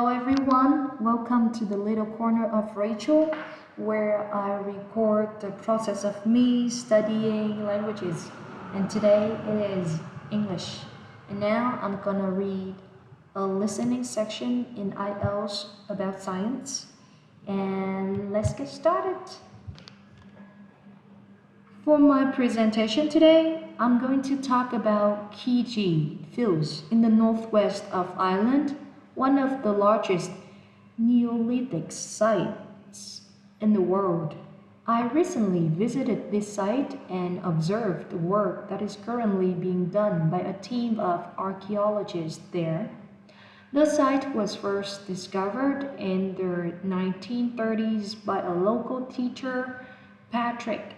Hello everyone, welcome to the little corner of Rachel where I record the process of me studying languages, and today it is English. And now I'm gonna read a listening section in IELTS about science, and let's get started. For my presentation today, I'm going to talk about Ceside Fields in the northwest of Ireland, one of the largest Neolithic sites in the world. I recently visited this site and observed the work that is currently being done by a team of archaeologists there. The site was first discovered in the 1930s by a local teacher, Patrick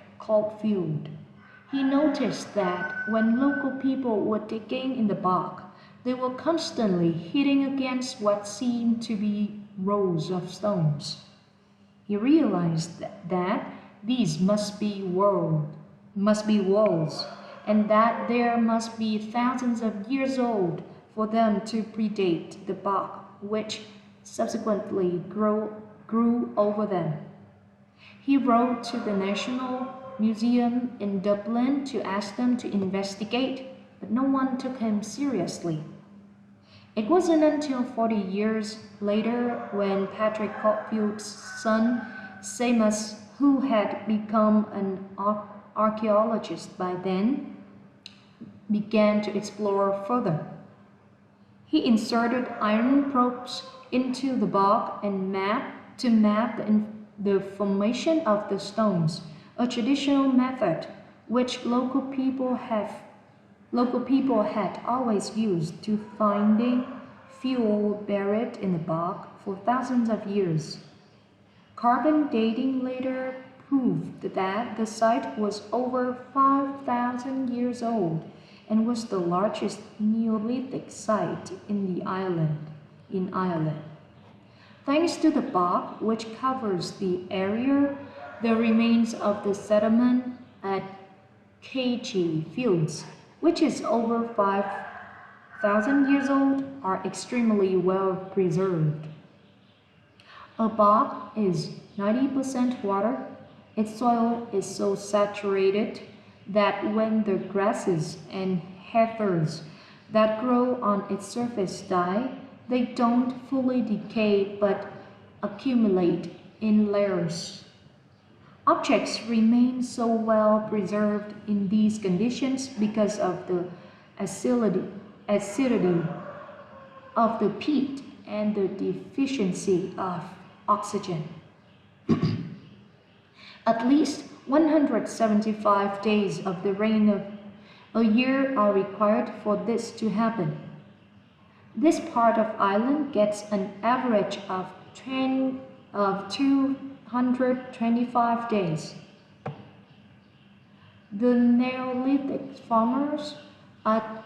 Field. He noticed that when local people were digging in the bog, they were constantly hitting against what seemed to be rows of stones. He realized that these must be walls, and that there must be thousands of years old for them to predate the bog, which subsequently grew over them. He wrote to the National Museum in Dublin to ask them to investigate, but no one took him seriously. It wasn't until 40 years later when Patrick Copfield's son, Seamus, who had become an archaeologist by then, began to explore further. He inserted iron probes into the bog and map the formation of the stones, a traditional method which local people had always used to finding fuel buried in the bog for thousands of years. Carbon dating later proved that the site was over 5,000 years old and was the largest Neolithic site in Ireland. Thanks to the bog, which covers the area, the remains of the settlement at Ceside Fields, which is over 5,000 years old, are extremely well preserved. A bog is 90% water. Its soil is so saturated that when the grasses and heathers that grow on its surface die, they don't fully decay but accumulate in layers. Objects remain so well preserved in these conditions because of the acidity of the peat and the deficiency of oxygen. At least 175 days of the rain of a year are required for this to happen. This part of Ireland gets an average of 225 days. The Neolithic farmers at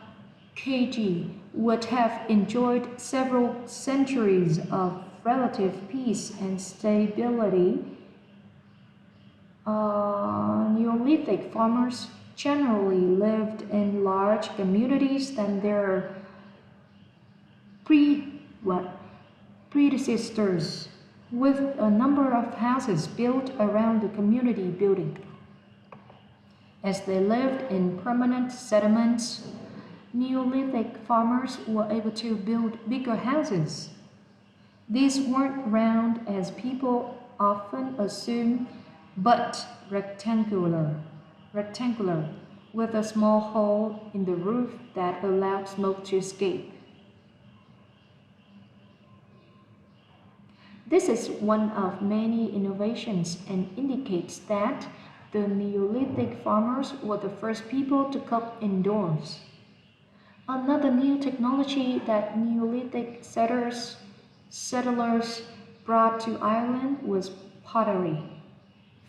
Ceside would have enjoyed several centuries of relative peace and stability. Neolithic farmers generally lived in large communities than their predecessors, with a number of houses built around the community building. As they lived in permanent settlements, Neolithic farmers were able to build bigger houses. These weren't round as people often assume, but rectangular, with a small hole in the roof that allowed smoke to escape. This is one of many innovations and indicates that the Neolithic farmers were the first people to cook indoors. Another new technology that Neolithic settlers brought to Ireland was pottery.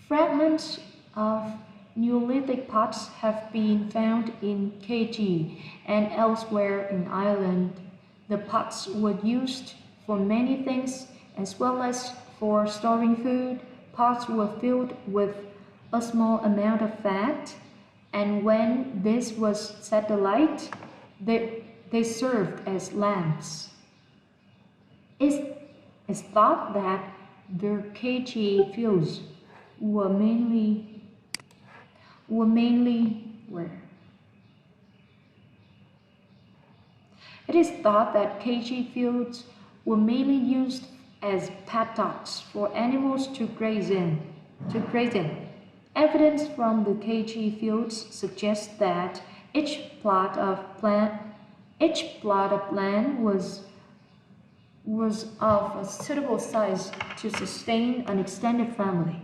Fragments of Neolithic pots have been found in Ceside and elsewhere in Ireland. The pots were used for many things, as well as for storing food. Pots were filled with a small amount of fat, and when this was set alight, they served as lamps. It's thought that the Ceside Fields were mainly where? It is thought that Ceside Fields were mainly used as paddocks for animals to graze in. Evidence from the Ceside Fields suggests that each plot of land was of a suitable size to sustain an extended family.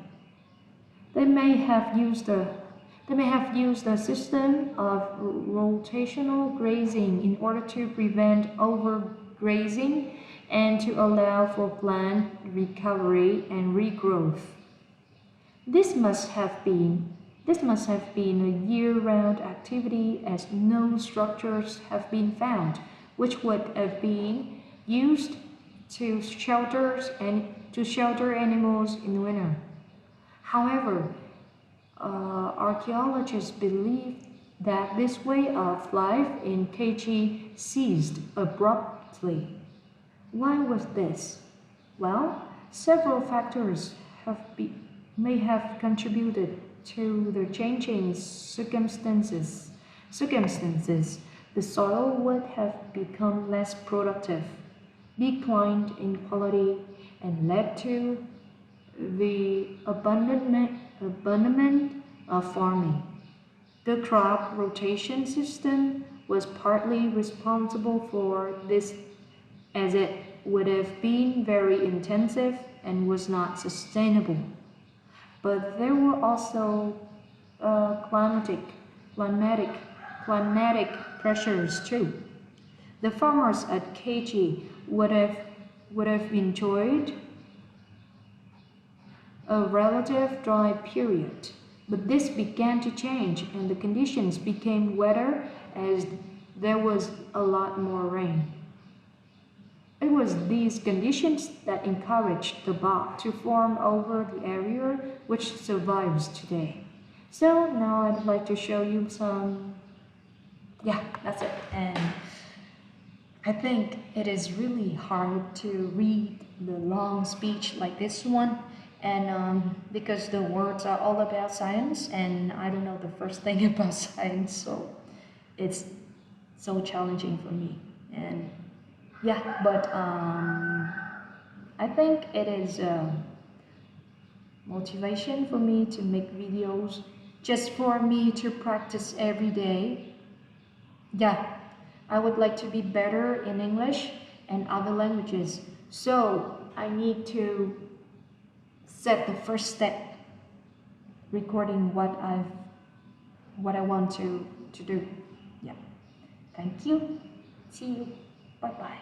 They may have used a system of rotational grazing in order to prevent overgrazing and to allow for plant recovery and regrowth. This must have been a year-round activity, as no structures have been found which would have been used to shelter animals in winter. However, archaeologists believe that this way of life in Ceside ceased abruptly. Why was this? Well, several factors may have contributed to the changing circumstances. The soil would have become less productive, declined in quality, and led to the abandonment of farming. The crop rotation system was partly responsible for this, as it would have been very intensive and was not sustainable. But there were also climatic pressures too. The farmers at Ceside would have enjoyed a relative dry period, but this began to change and the conditions became wetter as there was a lot more rain. It was these conditions that encouraged the bog to form over the area which survives today. So now I'd like to show you some, that's it. And I think it is really hard to read the long speech like this one, and because the words are all about science and I don't know the first thing about science, so it's so challenging for me. And but I think it is motivation for me to make videos just for me to practice every day. I would like to be better in English and other languages, so I need to set the first step, recording what I want to do. Thank you. See you. Bye bye.